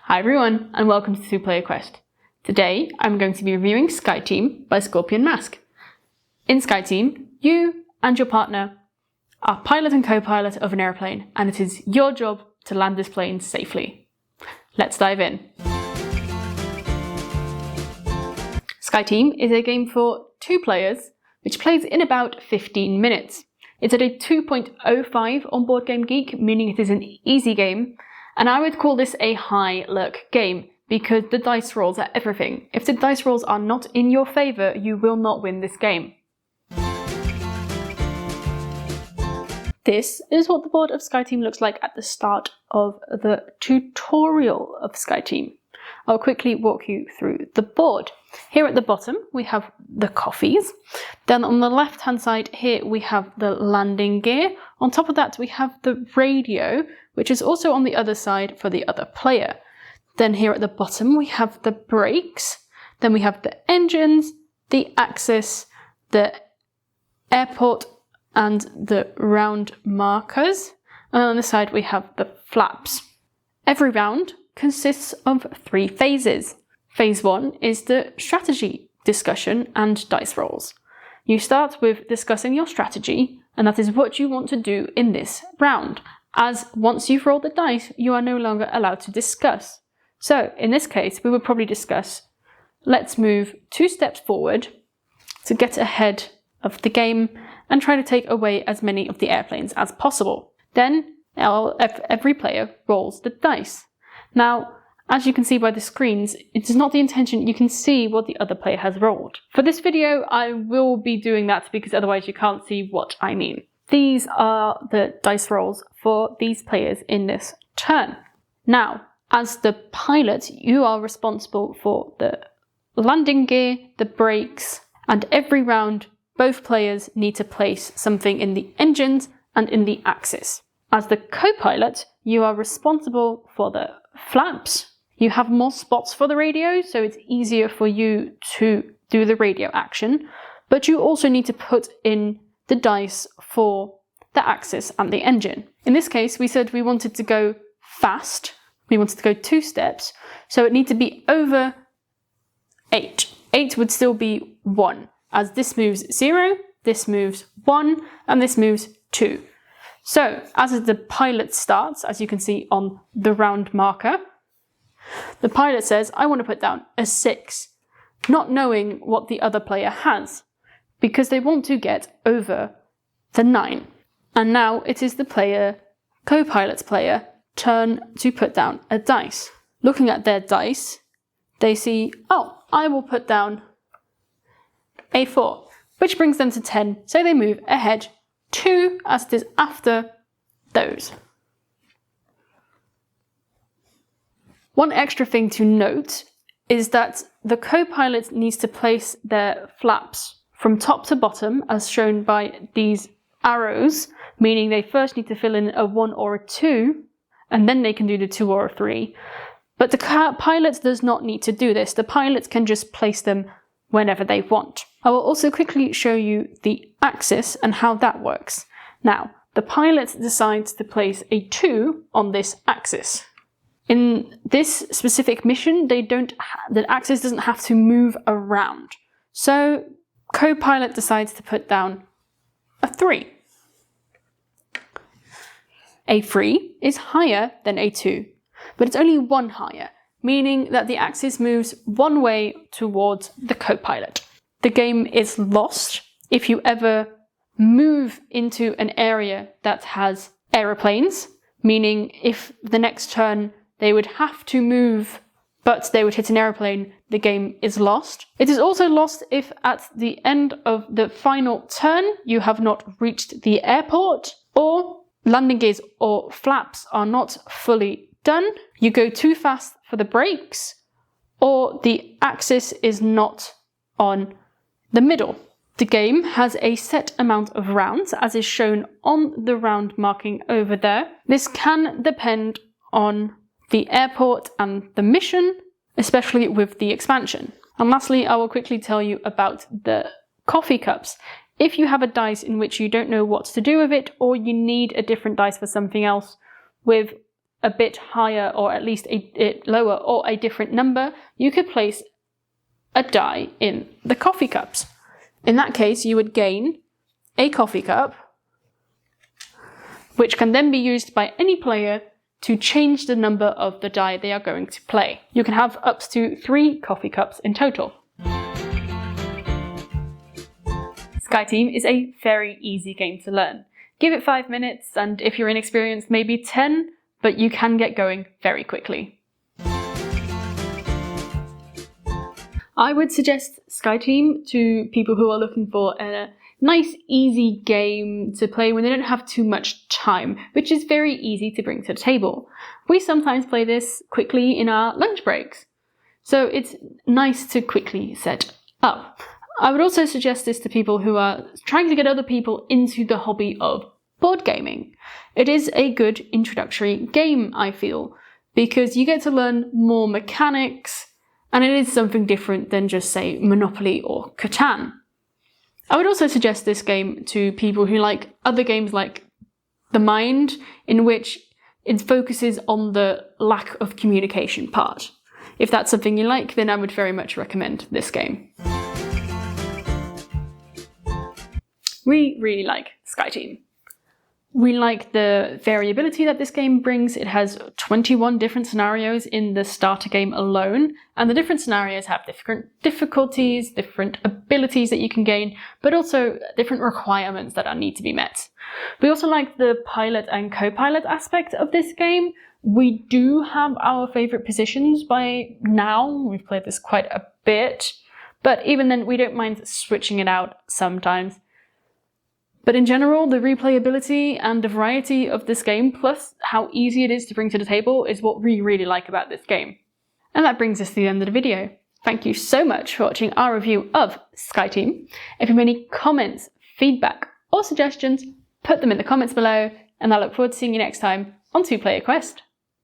Hi everyone, and welcome to 2-Player Quest. Today I'm going to be reviewing Skyteam by Scorpion Mask. In Skyteam, you and your partner are pilot and co-pilot of an airplane, and it is your job to land this plane safely. Let's dive in. Skyteam is a game for 2 players, which plays in about 15 minutes. It's at a 2.05 on Board Game Geek, meaning it is an easy game. And I would call this a high luck game, because the dice rolls are everything. If the dice rolls are not in your favour, you will not win this game. This is what the board of Skyteam looks like at the start of the tutorial of Skyteam. I'll quickly walk you through the board. Here at the bottom we have the coffees. Then on the left hand side here we have the landing gear. On top of that we have the radio, which is also on the other side for the other player. Then here at the bottom we have the brakes. Then we have the engines, the axis, the airport and the round markers. And on the side we have the flaps. Every round consists of 3 phases. Phase 1 is the strategy discussion and dice rolls. You start with discussing your strategy, and that is what you want to do in this round, as once you've rolled the dice, you are no longer allowed to discuss. So in this case, we would probably discuss, let's move 2 steps forward to get ahead of the game and try to take away as many of the airplanes as possible. Then every player rolls the dice. Now, as you can see by the screens, it is not the intention you can see what the other player has rolled. For this video, I will be doing that because otherwise you can't see what I mean. These are the dice rolls for these players in this turn. Now, as the pilot, you are responsible for the landing gear, the brakes, and every round, both players need to place something in the engines and in the axis. As the co-pilot, you are responsible for the flaps. You have more spots for the radio, so it's easier for you to do the radio action, but you also need to put in the dice for the axis and the engine. In this case, we said we wanted to go fast. We wanted to go 2 steps, so it needs to be over 8. 8 would still be 1, as this moves 0, this moves 1, and this moves 2. So, as the pilot starts, as you can see on the round marker, the pilot says, I want to put down a 6, not knowing what the other player has, because they want to get over the 9. And now it is the co-pilot's player, turn to put down a dice. Looking at their dice, they see, oh, I will put down a 4, which brings them to 10, so they move ahead 2 as it is after those. One extra thing to note is that the co-pilot needs to place their flaps from top to bottom as shown by these arrows, meaning they first need to fill in a 1 or a 2 and then they can do the 2 or a 3. But the pilot does not need to do this. The pilot can just place them whenever they want. I will also quickly show you the axis and how that works. Now, the pilot decides to place a 2 on this axis. In this specific mission, the axis doesn't have to move around. So, co-pilot decides to put down a 3. A 3 is higher than a 2, but it's only 1 higher, meaning that the axis moves 1 way towards the co-pilot. The game is lost if you ever move into an area that has aeroplanes, meaning if the next turn they would have to move but they would hit an aeroplane, the game is lost. It is also lost if at the end of the final turn you have not reached the airport, or landing gears or flaps are not fully done, you go too fast for the brakes, or the axis is not on the middle. The game has a set amount of rounds, as is shown on the round marking over there. This can depend on the airport and the mission, especially with the expansion. And lastly, I will quickly tell you about the coffee cups. If you have a dice in which you don't know what to do with it, or you need a different dice for something else, with a bit higher or at least a lower or a different number, you could place a die in the coffee cups. In that case, you would gain a coffee cup, which can then be used by any player to change the number of the die they are going to play. You can have up to 3 coffee cups in total. Skyteam is a very easy game to learn. Give it 5 minutes, and if you're inexperienced, maybe 10, but you can get going very quickly. I would suggest Skyteam to people who are looking for a nice, easy game to play when they don't have too much time, which is very easy to bring to the table. We sometimes play this quickly in our lunch breaks, so it's nice to quickly set up. I would also suggest this to people who are trying to get other people into the hobby of board gaming. It is a good introductory game, I feel, because you get to learn more mechanics, and it is something different than just, say, Monopoly or Catan. I would also suggest this game to people who like other games like The Mind, in which it focuses on the lack of communication part. If that's something you like, then I would very much recommend this game. We really like Skyteam. We like the variability that this game brings. It has 21 different scenarios in the starter game alone, and the different scenarios have different difficulties, different abilities that you can gain, but also different requirements that need to be met. We also like the pilot and co-pilot aspect of this game. We do have our favourite positions by now. We've played this quite a bit, but even then we don't mind switching it out sometimes. But in general, the replayability and the variety of this game, plus how easy it is to bring to the table, is what we really like about this game. And that brings us to the end of the video. Thank you so much for watching our review of Skyteam. If you have any comments, feedback, or suggestions, put them in the comments below, and I look forward to seeing you next time on 2 Player Quest.